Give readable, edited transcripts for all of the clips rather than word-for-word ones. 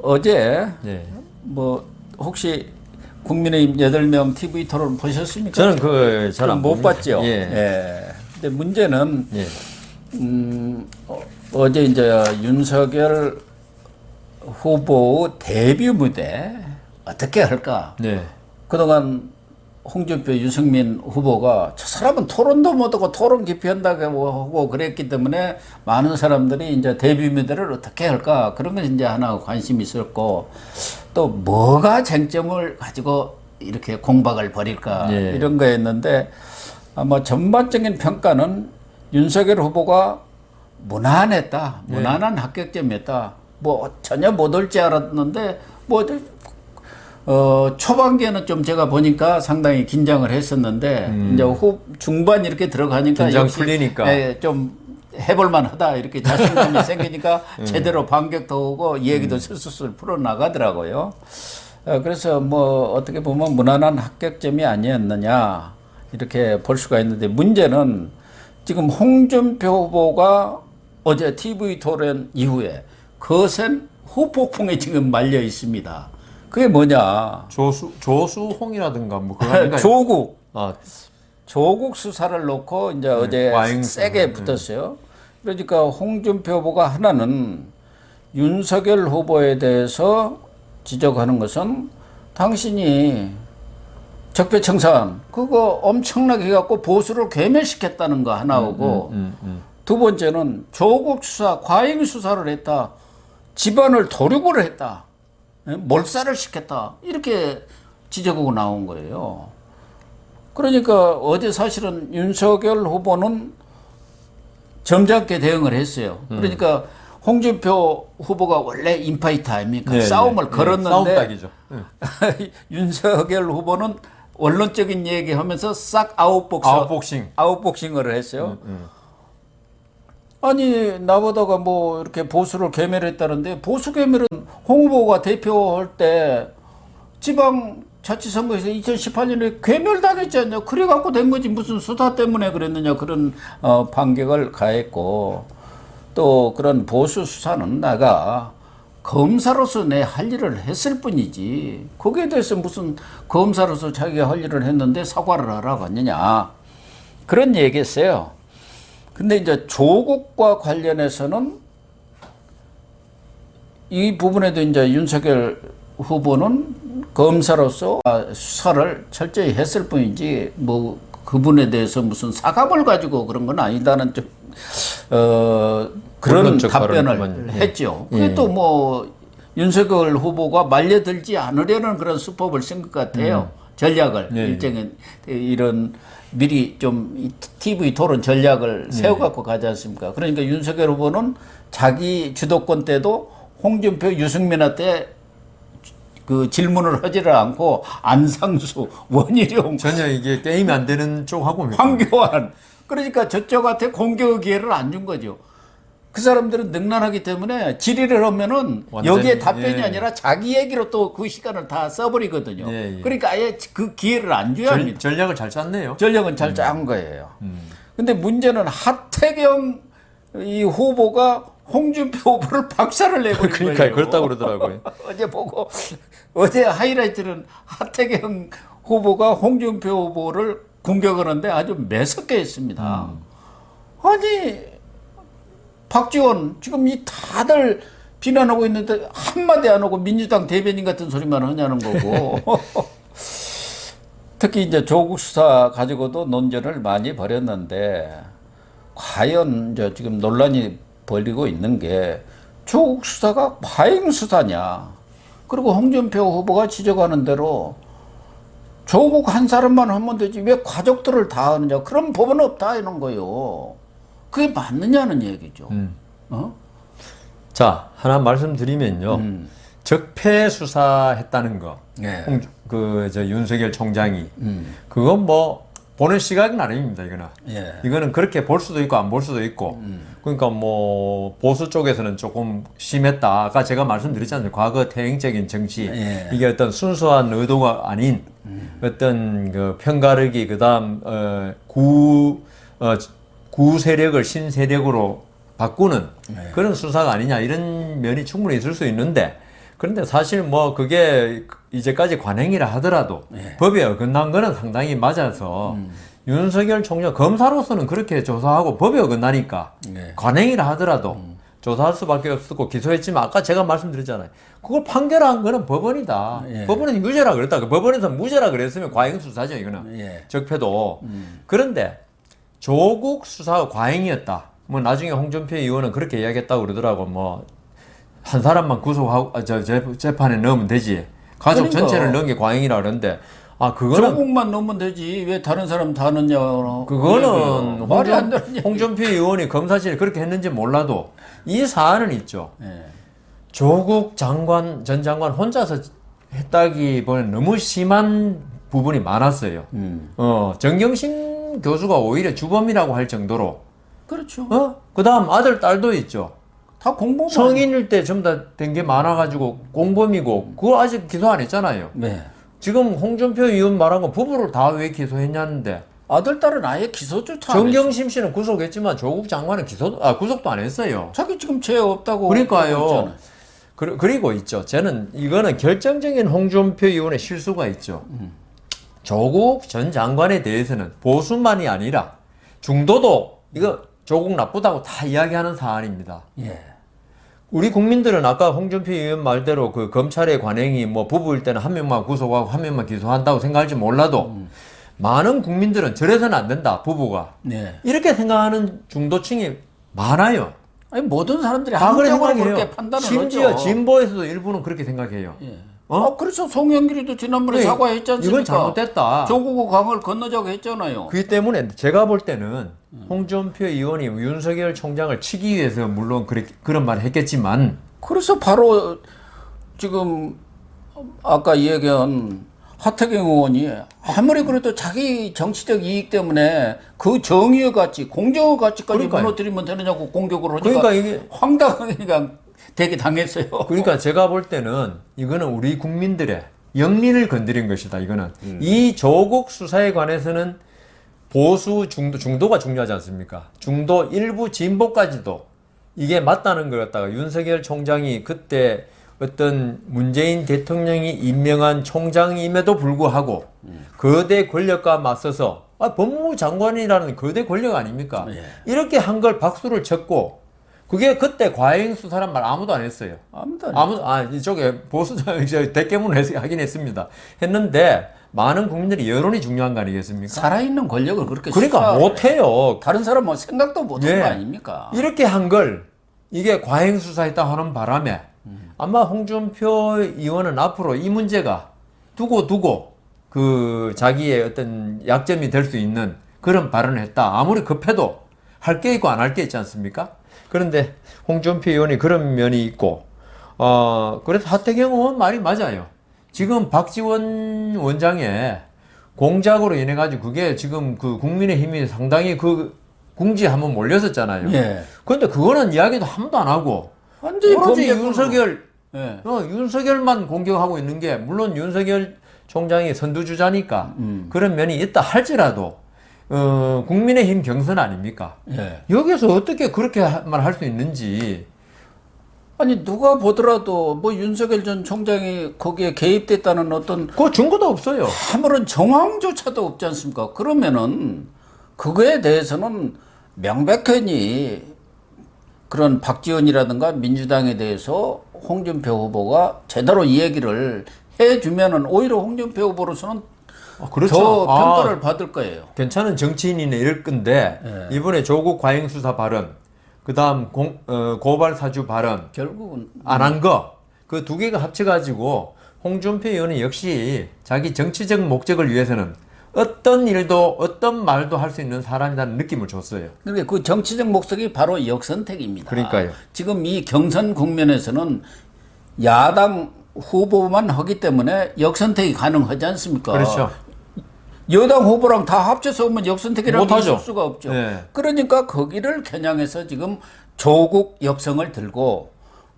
어제 예. 뭐 혹시 국민의힘 8명 TV 토론 보셨습니까? 저는 그 잘 안 못 봤죠. 예. 예. 근데 문제는 예. 어제 이제 윤석열 후보 데뷔 무대 어떻게 할까? 네. 그동안 홍준표, 유승민 후보가 저 사람은 토론도 못하고 토론 기피한다고 하고 그랬기 때문에 많은 사람들이 이제 데뷔 무대를 어떻게 할까 그런 건 이제 하나 관심이 있었고 또 뭐가 쟁점을 가지고 이렇게 공박을 벌일까 예. 이런 거였는데 아마 전반적인 평가는 윤석열 후보가 무난했다, 무난한 합격점이었다. 뭐 전혀 못 올 줄 알았는데 뭐 초반기에는 좀 제가 보니까 상당히 긴장을 했었는데 이제 중반 이렇게 들어가니까 긴장 역시 풀리니까 좀 해볼만 하다 이렇게 자신감이 생기니까 제대로 반격도 오고 얘기도 슬슬 풀어나가더라고요. 그래서 뭐 어떻게 보면 무난한 합격점이 아니었느냐 이렇게 볼 수가 있는데 문제는 지금 홍준표 후보가 어제 TV 토론 이후에 거센 후폭풍에 지금 말려 있습니다. 그게 뭐냐? 조수홍이라든가 뭐 그거 아닌가요? 조국 수사를 놓고 이제 어제 세게 붙었어요. 그러니까 홍준표 후보가 하나는 윤석열 후보에 대해서 지적하는 것은 당신이 적폐청산 그거 엄청나게 해갖고 보수를 괴멸시켰다는 거 하나고 두 번째는 조국 수사 과잉 수사를 했다. 집안을 도륙을 했다. 몰살을 시켰다. 이렇게 지적하고 나온 거예요. 그러니까 어제 사실은 윤석열 후보는 점잖게 대응을 했어요. 그러니까 홍준표 후보가 원래 인파이터 아닙니까? 네, 싸움을 네, 걸었는데 싸움닭이죠. 윤석열 후보는 원론적인 얘기하면서 싹 아웃복싱을 했어요. 아니 나보다가 뭐 이렇게 보수를 괴멸했다는데 보수 괴멸은 홍 후보가 대표할 때 지방자치선거에서 2018년에 괴멸당했지 않냐. 그래 갖고 된 거지 무슨 수사 때문에 그랬느냐 그런 반격을 가했고 또 그런 보수 수사는 내가 검사로서 내 할 일을 했을 뿐이지 거기에 대해서 무슨 검사로서 자기가 할 일을 했는데 사과를 하라고 하느냐 그런 얘기했어요. 근데 이제 조국과 관련해서는 이 부분에도 이제 윤석열 후보는 검사로서 수사를 철저히 했을 뿐이지 뭐 그분에 대해서 무슨 사과를 가지고 그런 건 아니다는 좀 그런 답변을 했죠. 그게 또 뭐 윤석열 후보가 말려들지 않으려는 그런 수법을 쓴 것 같아요. 전략을 일정한 이런 미리 좀 TV 토론 전략을 세워갖고 가지 않습니까? 그러니까 윤석열 후보는 자기 주도권 때도 홍준표, 유승민한테 그 질문을 하지를 않고 안상수, 원희룡 전혀 이게 게임이 안 되는 쪽하고 황교안 그러니까 저쪽한테 공격의 기회를 안 준 거죠. 그 사람들은 능란하기 때문에 질의를 하면은 여기에 답변이 아니라 자기 얘기로 또 그 시간을 다 써버리거든요. 그러니까 아예 그 기회를 안 줘야 합니다. 전략을 잘 짰네요. 전략은 잘 짠 거예요. 근데 문제는 하태경 이 후보가 홍준표 후보를 박살을 내버린 거예요. 그러니까 그렇다고 그러더라고요. 어제 보고 어제 하이라이트는 하태경 후보가 홍준표 후보를 공격하는데 아주 매섭게 했습니다. 아니 박지원 지금 이 다들 비난하고 있는데 한마디 안 하고 민주당 대변인 같은 소리만 하냐는 거고 특히 이제 조국 수사 가지고도 논쟁을 많이 벌였는데 과연 이제 지금 논란이 벌이고 있는 게 조국 수사가 과잉 수사냐 그리고 홍준표 후보가 지적하는 대로 조국 한 사람만 하면 되지 왜 가족들을 다 하느냐 그런 법은 없다 이런 거요. 그게 맞느냐는 얘기죠. 자, 하나 말씀드리면요. 적폐 수사했다는 거. 저 윤석열 총장이. 그건 뭐 보는 시각은 나름입니다, 이거는. 이거는 그렇게 볼 수도 있고 안 볼 수도 있고. 그러니까 뭐 보수 쪽에서는 조금 심했다. 아까 제가 말씀드렸잖아요. 과거 태행적인 정치. 이게 어떤 순수한 의도가 아닌 어떤 그 편가르기 그다음 구 세력을 신세력으로 바꾸는 그런 수사가 아니냐 이런 면이 충분히 있을 수 있는데 그런데 사실 뭐 그게 이제까지 관행이라 하더라도 법에 어긋난 거는 상당히 맞아서 윤석열 총장 검사로서는 그렇게 조사하고 법에 어긋나니까 관행이라 하더라도 조사할 수밖에 없었고 기소했지만 아까 제가 말씀드렸잖아요. 그걸 판결한 거는 법원이다. 법원은 유죄라 그랬다. 법원에서 무죄라 그랬으면 과잉수사죠 이거는. 적폐도. 그런데 조국 수사가 과잉이었다. 뭐 나중에 홍준표 의원은 그렇게 이야기했다고 그러더라고. 뭐 한 사람만 구속하고 재판에 넣으면 되지. 가족 그러니까. 전체를 넣은 게 과잉이라 그러는데 그거는 조국만 넣으면 되지 왜 다른 사람 다 넣냐? 그거는 말이 안 되는 홍준표 의원이 검사실에 그렇게 했는지 몰라도 이 사안은 있죠. 조국 장관 전 장관 혼자서 했다기보다는 너무 심한 부분이 많았어요. 정경심 교수가 오히려 주범이라고 할 정도로. 그렇죠. 그다음 아들 딸도 있죠. 다 공범. 성인일 때 전부 다 된 게 많아가지고 공범이고 그거 아직 기소 안 했잖아요. 네. 지금 홍준표 의원 말한 건 부부를 다 왜 기소했냐는데. 아들 딸은 아예 기소조차 안 정경심 씨는 구속했지만 조국 장관은 구속도 안 했어요. 자기 지금 죄 없다고. 그러니까요. 그리고 있죠. 저는 이거는 결정적인 홍준표 의원의 실수가 있죠. 조국 전 장관에 대해서는 보수만이 아니라 중도도 이거 조국 나쁘다고 다 이야기하는 사안입니다. 우리 국민들은 아까 홍준표 의원 말대로 그 검찰의 관행이 뭐 부부일 때는 한 명만 구속하고 한 명만 기소한다고 생각할지 몰라도 많은 국민들은 저래서는 안 된다, 부부가. 이렇게 생각하는 중도층이 많아요. 아니 모든 사람들이 다 그렇게 한국적으로 생각해요. 그렇게 판단을 심지어 하죠. 진보에서도 일부는 그렇게 생각해요. 그렇죠. 송영길이도 지난번에 사과했지 않습니까? 이건 잘못됐다. 조국의 강을 건너자고 했잖아요. 그렇기 때문에 제가 볼 때는 홍준표 의원이 윤석열 총장을 치기 위해서 물론 그런 말을 했겠지만 그래서 바로 지금 아까 얘기한 하태경 의원이 아무리 그래도 자기 정치적 이익 때문에 그 정의의 가치, 공정의 가치까지 그러니까요. 무너뜨리면 되느냐고 공격을 하니까 그러니까 이게 황당하게 그냥 되게 당했어요. 그러니까 제가 볼 때는 이거는 우리 국민들의 영리를 건드린 것이다. 이거는 이 조국 수사에 관해서는 보수 중도가 중요하지 않습니까? 중도 일부 진보까지도 이게 맞다는 걸 갖다가 윤석열 총장이 그때 어떤 문재인 대통령이 임명한 총장임에도 불구하고 거대 권력과 맞서서 법무장관이라는 거대 권력 아닙니까? 이렇게 한 걸 박수를 쳤고 그게 그때 과잉 수사란 말 아무도 안 했어요. 이쪽에 보수당 대깨문 하긴 했습니다. 했는데 많은 국민들이 여론이 중요한 거 아니겠습니까? 살아있는 권력을 그렇게 그러니까 못해요. 다른 사람 뭐 생각도 못한 거 아닙니까? 이렇게 한 걸 이게 과잉 수사했다 하는 바람에 아마 홍준표 의원은 앞으로 이 문제가 두고 그 자기의 어떤 약점이 될 수 있는 그런 발언을 했다. 아무리 급해도 할 게 있고 안 할 게 있지 않습니까? 그런데 홍준표 의원이 그런 면이 있고, 그래서 하태경 의원 말이 맞아요. 지금 박지원 원장의 공작으로 인해 가지고 그게 지금 그 국민의힘이 상당히 그 궁지에 한번 몰렸었잖아요. 그런데 그거는 이야기도 한 번도 안 하고, 오로지 윤석열만 공격하고 있는 게, 물론 윤석열 총장이 선두주자니까 그런 면이 있다 할지라도, 국민의힘 경선 아닙니까? 여기서 어떻게 그렇게 말 할 수 있는지. 아니, 누가 보더라도 뭐 윤석열 전 총장이 거기에 개입됐다는 어떤 그거 증거도 없어요. 아무런 정황조차도 없지 않습니까? 그러면은 그거에 대해서는 명백하니 그런 박지원이라든가 민주당에 대해서 홍준표 후보가 제대로 이 얘기를 해주면은 오히려 홍준표 후보로서는 그렇죠. 더 평가를 받을 거예요. 괜찮은 정치인이네 이럴 건데 이번에 조국 과잉 수사 발언, 그 다음 고발 사주 발언 결국은 안 한 거, 그 두 개가 합쳐가지고 홍준표 의원은 역시 자기 정치적 목적을 위해서는 어떤 일도 어떤 말도 할 수 있는 사람이라는 느낌을 줬어요. 그러니까 그 정치적 목적이 바로 역선택입니다. 그러니까요. 지금 이 경선 국면에서는 야당 후보만 하기 때문에 역선택이 가능하지 않습니까? 그렇죠. 여당 후보랑 다 합쳐서 오면 역선택이라는 게 있을 수가 없죠. 네. 그러니까 거기를 겨냥해서 지금 조국 역성을 들고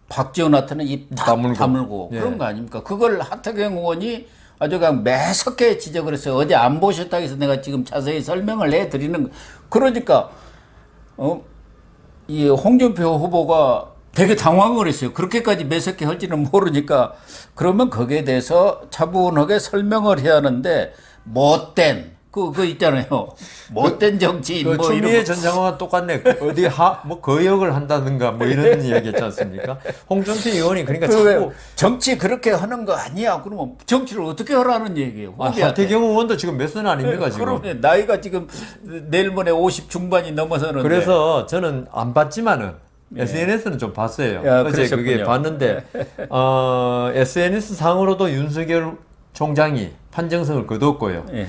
박지원한테는 입 다물고 그런 거 아닙니까? 그걸 하태경 의원이 아주 그냥 매섭게 지적을 했어요. 어제 안 보셨다고 해서 내가 지금 자세히 설명을 해드리는 거. 그러니까 이 홍준표 후보가 되게 당황을 했어요. 그렇게까지 매섭게 할지는 모르니까 그러면 거기에 대해서 차분하게 설명을 해야 하는데 못된 그거 있잖아요. 못된 정치인 그 뭐 추미애 이런 전 장관과 똑같네. 어디 뭐 거역을 한다든가 뭐 이런 이야기 있지 않습니까? 홍준표 의원이 그러니까 자꾸 정치 그렇게 하는 거 아니야. 그러면 정치를 어떻게 하라는 얘기예요? 하태경 의원도 지금 몇 살 아닙니까 지금? 그러면 나이가 지금 내일 모레 50 중반이 넘어서는데. 그래서 저는 안 봤지만은 SNS는 좀 봤어요. 야, 어제 그러셨군요. 그게 봤는데 SNS 상으로도 윤석열 총장이 판정성을 거뒀고요. 예.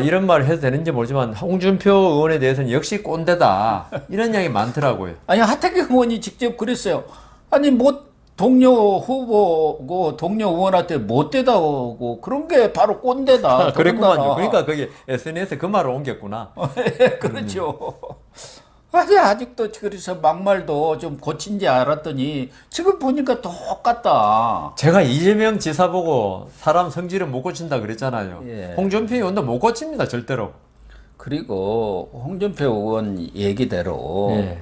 이런 말을 해도 되는지 모르지만 홍준표 의원에 대해서는 역시 꼰대다 이런 이야기 많더라고요. 아니 하태경 의원이 직접 그랬어요. 아니 동료 후보고 동료 의원한테 못되다고 그런 게 바로 꼰대다. 그랬구만요. 그러니까 거기 SNS에 그 말을 옮겼구나. 그렇죠. 아니 아직도 그래서 막말도 좀 고친지 알았더니 지금 보니까 똑같다. 제가 이재명 지사 보고 사람 성질은 못 고친다 그랬잖아요. 예. 홍준표 의원도 못 고칩니다 절대로. 그리고 홍준표 의원 얘기대로 예.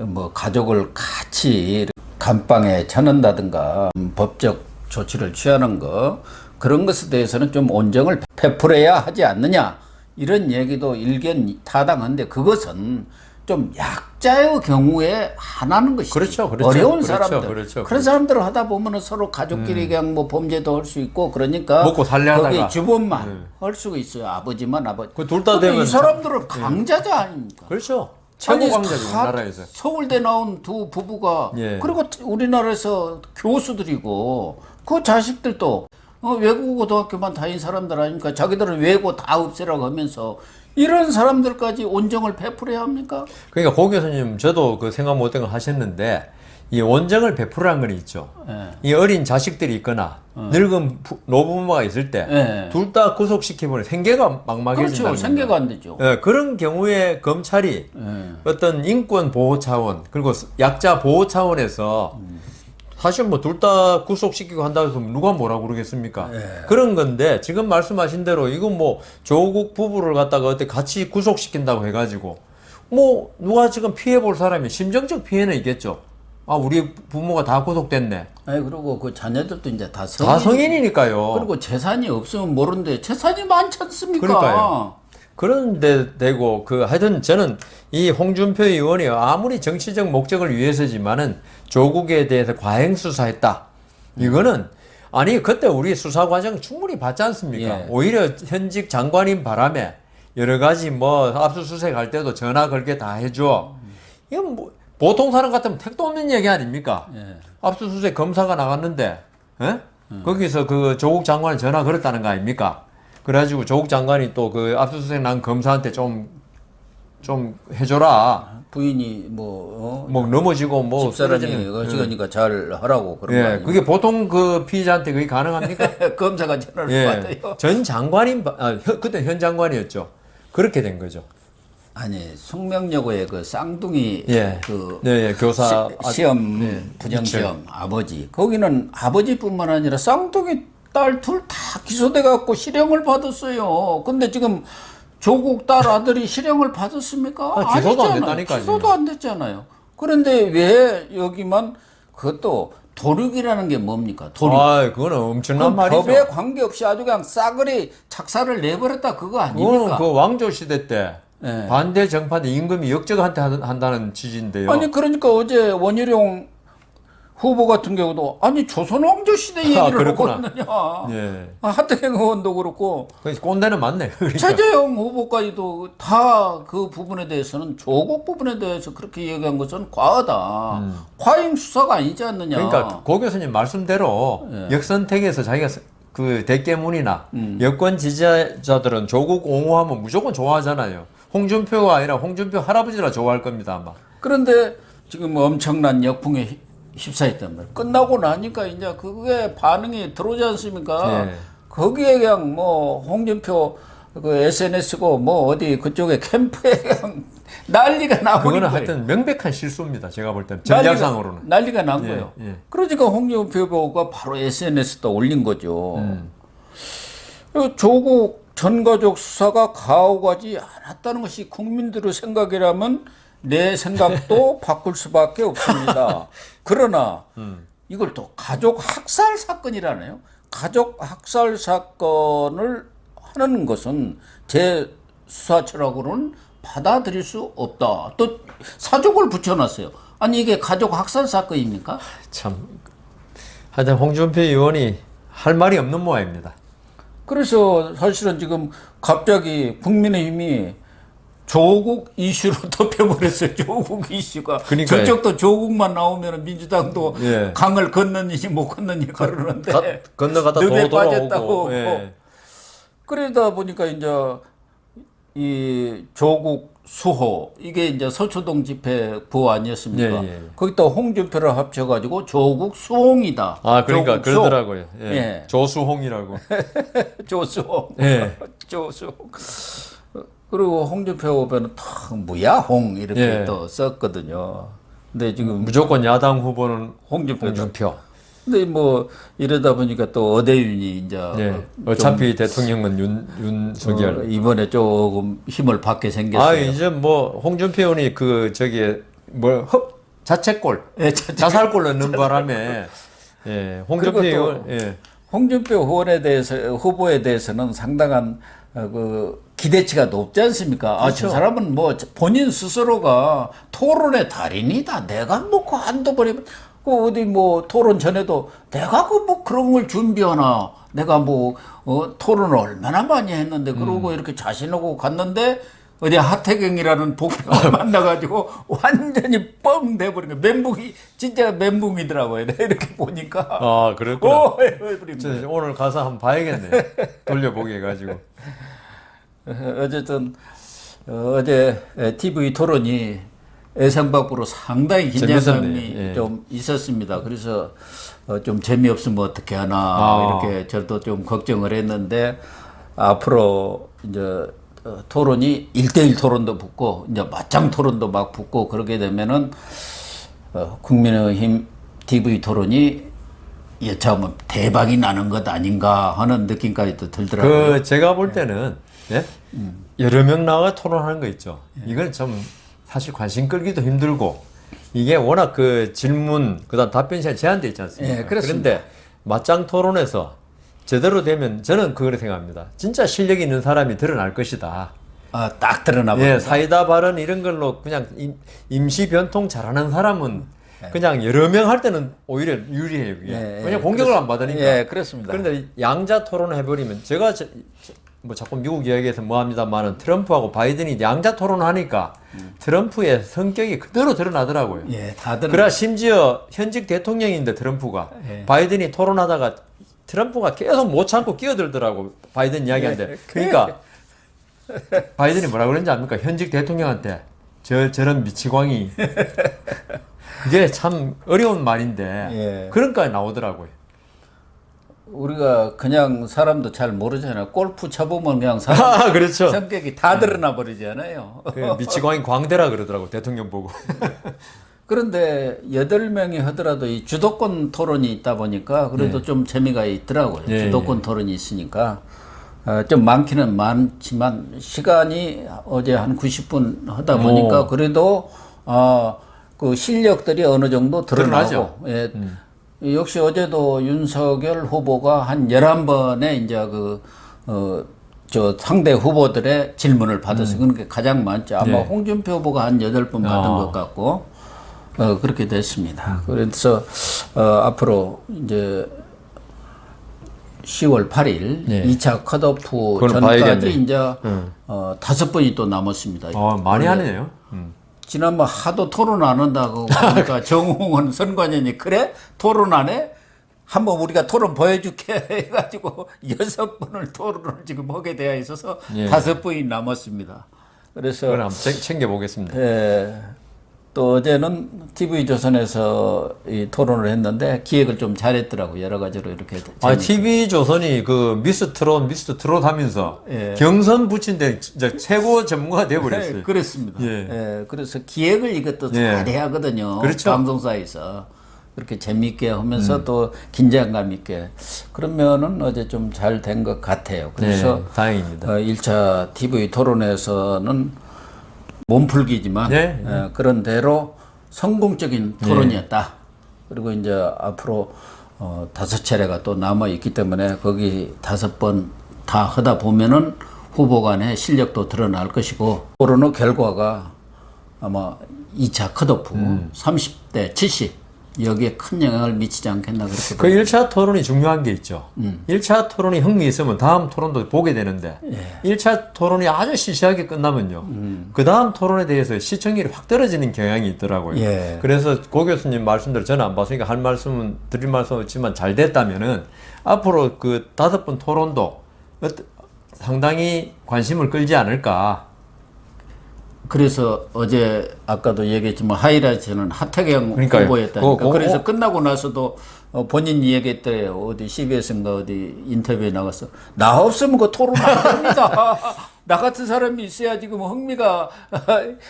뭐 가족을 같이 감방에 쳐넣는다든가 법적 조치를 취하는 거 그런 것에 대해서는 좀 온정을 베풀어야 하지 않느냐 이런 얘기도 일견 타당한데 그것은 좀 약자의 경우에 하나는 것이지. 그렇죠, 그렇죠. 어려운 그렇죠, 사람들. 그렇죠. 그런 사람들을 하다 보면은 서로 가족끼리 그냥 뭐 범죄도 할 수 있고 그러니까 먹고 살려다가. 거기 주범만 할 수가 있어요. 아버지만 아버지. 그 둘 다 근데 되면 이 사람들은 강자자 아닙니까? 그렇죠. 최고 강자죠 우리나라에서. 서울대 나온 두 부부가 예. 그리고 우리나라에서 교수들이고 그 자식들도 외국 고등학교만 다닌 사람들 아닙니까? 자기들은 외고 다 없애라고 하면서 이런 사람들까지 온정을 베풀어야 합니까? 그러니까 고 교수님 저도 그 생각 못한 거 하셨는데 이 온정을 베풀라는 건 있죠. 예. 이 어린 자식들이 있거나 늙은 노부모가 있을 때 예. 둘 다 구속시키면 생계가 막막해진다. 그렇죠. 생계가 안 되죠. 예, 그런 경우에 검찰이 예. 어떤 인권 보호 차원 그리고 약자 보호 차원에서 사실 뭐 둘 다 구속시키고 한다고 해서 누가 뭐라고 그러겠습니까? 그런 건데 지금 말씀하신 대로 이건 뭐 조국 부부를 갖다가 어때 같이 구속시킨다고 해가지고 뭐 누가 지금 피해 볼 사람이 심정적 피해는 있겠죠. 우리 부모가 다 구속됐네. 아니 그리고 그 자녀들도 이제 다 다 성인이니까요. 그리고 재산이 없으면 모르는데 재산이 많지 않습니까? 그러니까요. 그런데 되고 하여튼 저는 이 홍준표 의원이 아무리 정치적 목적을 위해서지만은 조국에 대해서 과잉 수사했다. 이거는 아니 그때 우리 수사 과정 충분히 봤지 않습니까? 예. 오히려 현직 장관인 바람에 여러 가지 뭐 압수수색 할 때도 전화 걸게 다 해줘. 이건 뭐 보통 사람 같으면 택도 없는 얘기 아닙니까? 예. 압수수색 검사가 나갔는데 거기서 그 조국 장관이 전화 걸었다는 거 아닙니까? 그래가지고 조국 장관이 또 그 압수수색 난 검사한테 좀 해줘라. 부인이 뭐 넘어지고 뭐 집사람이 쓰러지는. 어지간히가 잘 하라고 그런 거 예, 아닙니까? 그게 보통 그 피의자한테 그게 가능합니까? 검사가 전화를 예, 받아요. 전 장관인 그때 현 장관이었죠. 그렇게 된 거죠. 아니 송명여고의 그 쌍둥이 예. 그 네, 교사 시험 부정시험 아버지 거기는 아버지뿐만 아니라 쌍둥이 딸 둘 다 기소돼 갖고 실형을 받았어요. 근데 지금 조국 딸 아들이 실형을 받았습니까? 기소도 안 아니잖아요. 됐다니까요. 기소도 안 됐잖아요. 그런데 왜 여기만 그것도 도륙이라는 게 뭡니까? 도륙. 그거는 엄청난 그럼 말이죠. 법에 관계없이 아주 그냥 싸그리 작사를 내버렸다 그거 그거는 아닙니까? 그 왕조 시대 때 예. 반대 정파한테 임금이 역적한테 한다는 취지인데요. 아니 그러니까 어제 원희룡 후보 같은 경우도 아니 조선 왕조 시대 얘기를 하고 그렇구나. 있느냐. 예. 하태경 의원도 그렇고 그래서 꼰대는 맞네. 그러니까. 최재형 후보까지도 다 그 부분에 대해서는 조국 부분에 대해서 그렇게 얘기한 것은 과잉 수사가 아니지 않느냐. 그러니까 고 교수님 말씀대로 역선택에서 자기가 그 대깨문이나 여권 지지자들은 조국 옹호하면 무조건 좋아하잖아요. 홍준표가 아니라 홍준표 할아버지라 좋아할 겁니다 아마. 그런데 지금 엄청난 역풍에 휩싸였단 말이에요. 끝나고 나니까 이제 그게 반응이 들어오지 않습니까? 네. 거기에 그냥 뭐 홍준표 그 SNS고 뭐 어디 그쪽에 캠프에 그냥 난리가 나버린 그거는 거예요. 하여튼 명백한 실수입니다. 제가 볼 때는 전략상으로는. 난리가 난 예, 거예요. 예. 그러니까 홍준표 후보가 바로 SNS에 올린 거죠. 그리고 조국 전가족 수사가 가오가지 않았다는 것이 국민들의 생각이라면 내 생각도 바꿀 수밖에 없습니다. 그러나 이걸 또 가족 학살 사건이라네요. 가족 학살 사건을 하는 것은 제 수사처라고는 받아들일 수 없다. 또 사족을 붙여놨어요. 아니 이게 가족 학살 사건입니까? 참 하여튼 홍준표 의원이 할 말이 없는 모양입니다. 그래서 사실은 지금 갑자기 국민의힘이 조국 이슈로 덮여버렸어요. 조국 이슈가. 그러니까요. 저쪽도 조국만 나오면 민주당도 예. 강을 건너니지 못 건너니 그러는데 건너가다 늪에 도 빠졌다고. 돌아오고. 예. 그러다 보니까 이제 이 조국 수호 이게 이제 서초동 집회 부호 아니었습니까? 예, 예. 거기다 홍준표를 합쳐가지고 조국 수홍이다. 아 그러니까 조국 수홍. 그러더라고요. 예. 예. 조수홍이라고. 조수홍. 예. 조수홍. 그리고 홍준표 후보는 탁 뭐야 홍 이렇게 예. 또 썼거든요. 근데 지금 무조건 야당 후보는 홍준표. 홍준표. 근데 뭐 이러다 보니까 또 어대윤이 이제 예. 어차피 대통령은 윤석열. 이번에 조금 힘을 받게 생겼어요. 아 이제 뭐 홍준표 의원이 그 저기 뭐 자책골, 예, 자살골 넣는 바람에 예. 홍준표 그리고 또 의원. 예. 홍준표 후보에 대해서는 상당한 그 기대치가 높지 않습니까? 아, 저 그렇죠. 사람은 뭐 본인 스스로가 토론의 달인이다. 내가 뭐 그 한두 번이면 그 어디 뭐 토론 전에도 내가 그 뭐 그런 걸 준비하나. 내가 뭐 토론을 얼마나 많이 했는데 그러고 이렇게 자신하고 갔는데 어디 하태경이라는 복병을 만나가지고 완전히 뻥 돼버린 거야. 멘붕이 진짜 멘붕이더라고요. 내가 이렇게 보니까. 아 그렇구나. 해버린 거예요. 오늘 가서 한번 봐야겠네. 돌려보게 해가지고. 어쨌든 어제 TV 토론이 예상 밖으로 상당히 긴장감이 재밌었네요. 예. 좀 있었습니다. 그래서 좀 재미없으면 어떻게 하나 이렇게 저도 좀 걱정을 했는데 앞으로 이제 토론이 1대1 토론도 붙고 이제 맞짱 토론도 막 붙고 그러게 되면은 국민의힘 TV 토론이 여차하면 대박이 나는 것 아닌가 하는 느낌까지도 들더라고요. 그 제가 볼 때는 예? 여러 명 나와 토론하는 거 있죠. 이건 좀 사실 관심 끌기도 힘들고 이게 워낙 그 질문 그다음 답변 시간 제한돼 있지 않습니까? 예, 그렇습니다. 그런데 맞짱 토론에서 제대로 되면 저는 그렇게 생각합니다. 진짜 실력이 있는 사람이 드러날 것이다. 아, 딱 드러나 버린다. 예, 사이다 발언 이런 걸로 그냥 임시 변통 잘하는 사람은 그냥 여러 명 할 때는 오히려 유리해요. 그게. 예, 왜냐 공격을 안 받으니까. 예, 그렇습니다. 그런데 양자 토론을 해버리면 제가 뭐 자꾸 미국 이야기에서 뭐 합니다만은 트럼프하고 바이든이 양자 토론하니까 트럼프의 성격이 그대로 드러나더라고요. 예, 다 드러나. 그래 심지어 현직 대통령인데 트럼프가 예. 바이든이 토론하다가 트럼프가 계속 못 참고 끼어들더라고 바이든 이야기하는데 예. 그러니까 바이든이 뭐라 그랬는지 압니까? 현직 대통령한테 저런 미치광이 이게 참 어려운 말인데 예. 그런까지 나오더라고요. 우리가 그냥 사람도 잘 모르잖아요. 골프 쳐보면 그냥 사람 아 그렇죠. 성격이 다 드러나 버리잖아요. 그 미치광이 광대라 그러더라고 대통령 보고. 그런데 8명이 하더라도 이 주도권 토론이 있다 보니까 그래도 좀 재미가 있더라고요. 예, 주도권 토론이 있으니까. 좀 많기는 많지만 시간이 어제 한 90분 하다 보니까 그래도 그 실력들이 어느 정도 드러나고 예. 역시 어제도 윤석열 후보가 한 11번의 이제 저 상대 후보들의 질문을 받았어요. 그러니까 가장 많죠. 아마 홍준표 후보가 한 8번 받은 것 같고 그렇게 됐습니다. 그래서 앞으로 이제 10월 8일 2차 컷오프 전까지 봐야겠네. 이제 5번이 또 남았습니다. 많이 하네요. 지난번 하도 토론 안 한다고 그러니까 정홍원 선관위원이 그래? 토론 안 해? 한번 우리가 토론 보여줄게 해가지고 6번을 토론을 지금 하게 되어 있어서 5번이 남았습니다. 그래서 그걸 한번 챙겨보겠습니다. 또 어제는 TV조선에서 이 토론을 했는데 기획을 좀 잘했더라고요. 여러 가지로 이렇게. TV조선이 그 미스터 트롯 하면서 경선 붙인 데 진짜 최고 전문가가 되어버렸어요. 그렇습니다. 그래서 기획을 이것도 잘해야 하거든요. 그렇죠. 방송사에서. 그렇게 재미있게 하면서 또 긴장감 있게. 그러면은 어제 좀 잘 된 것 같아요. 그래서 다행입니다. 1차 TV 토론에서는 몸풀기지만 그런 대로 성공적인 토론이었다. 그리고 이제 앞으로 5차례가 또 남아 있기 때문에 거기 5번 다 하다 보면은 후보 간의 실력도 드러날 것이고 토론 결과가 아마 2차 컷오프 30대 70 여기에 큰 영향을 미치지 않겠나 그렇게 그 1차 토론이 중요한 게 있죠. 1차 토론이 흥미 있으면 다음 토론도 보게 되는데 1차 토론이 아주 시시하게 끝나면요. 그 다음 토론에 대해서 시청률이 확 떨어지는 경향이 있더라고요. 그래서 고 교수님 말씀대로 저는 안 봤으니까 할 말씀은 드릴 말씀은 없지만 잘 됐다면은 앞으로 그 5번 토론도 상당히 관심을 끌지 않을까. 그래서 어제 아까도 얘기했지만 하이라이트는 하태경 후보였다니까. 그래서 끝나고 나서도 본인이 얘기했대요. 어디 CBS인가 어디 인터뷰에 나가서 나 없으면 그 토론 안 됩니다. 나 같은 사람이 있어야 지금 흥미가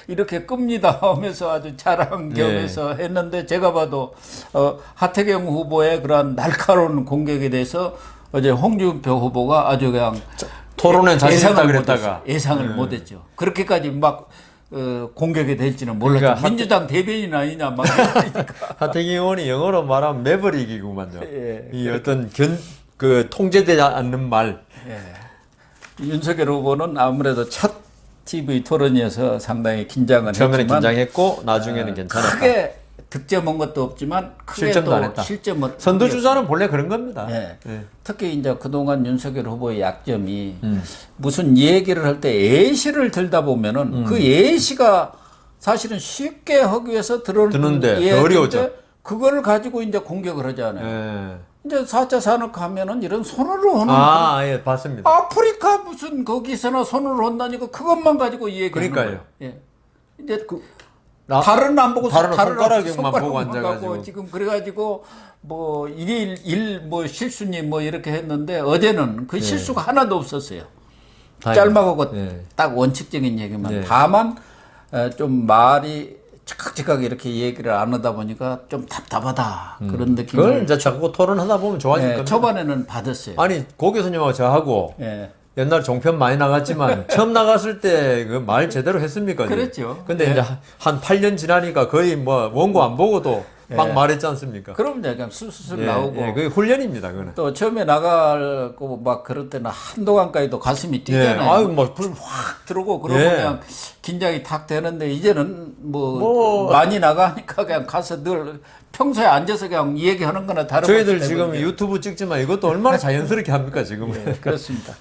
이렇게 끕니다 하면서 아주 자랑 겸해서 했는데 제가 봐도 하태경 후보의 그러한 날카로운 공격에 대해서 어제 홍준표 후보가 아주 그냥 토론에 자신 있다 그랬다가 예상을 못했죠. 그렇게까지 막 공격이 될지는 몰랐죠. 그러니까 민주당 대변인 아니냐 막 하태경 의원이 영어로 말하면 매버릭이구만요. 이 어떤 그 통제되지 않는 말. 윤석열 후보는 아무래도 첫 TV 토론이어서 상당히 긴장은 처음에는 했지만 긴장했고 나중에는 괜찮았다. 크게 득점한 것도 없지만 크게 실점도 또 안 했다. 실점을 선두주자는 본래 그런 겁니다. 특히 이제 그동안 윤석열 후보의 약점이 무슨 얘기를 할 때 예시를 들다 보면은 그 예시가 사실은 쉽게 하기 위해서 드는데 더 어려워져. 그걸 가지고 이제 공격을 하잖아요. 이제 4차 산업 하면은 이런 손으로 하는 예, 봤습니다. 아프리카 무슨 거기서나 손으로 한다니까 그것만 가지고 얘기하는 그러니까요. 거예요. 이제 다른 안 보고 다른 손가락만 보고 앉아가지고 지금 그래가지고 뭐 뭐 실수니 뭐 이렇게 했는데 어제는 그 실수가 하나도 없었어요. 짤막하고 딱 원칙적인 얘기만. 다만 좀 말이 즉각즉각 이렇게 얘기를 안 하다 보니까 좀 답답하다 그런 느낌을. 그걸 이제 자꾸 토론하다 보면 좋아질 겁니다. 초반에는 받았어요. 아니 고 교수님하고 저하고 옛날 종편 많이 나갔지만 처음 나갔을 때 그 말 제대로 했습니까? 그랬죠. 근데 이제 한 8년 지나니까 거의 뭐 원고 안 보고도 막 말했지 않습니까? 그럼 이제 그냥 술술 나오고. 그게 훈련입니다, 그거는. 또 처음에 나가고 막 그럴 때는 한동안까지도 가슴이 뛰잖아요. 아유, 뭐 불 확 들어오고 그러고 그냥 긴장이 탁 되는데 이제는 뭐 많이 나가니까 그냥 가서 늘 평소에 앉아서 그냥 얘기하는 거나 다름없기 때문에. 저희들 지금 유튜브 찍지만 이것도 얼마나 자연스럽게 합니까, 지금은. 그렇습니다.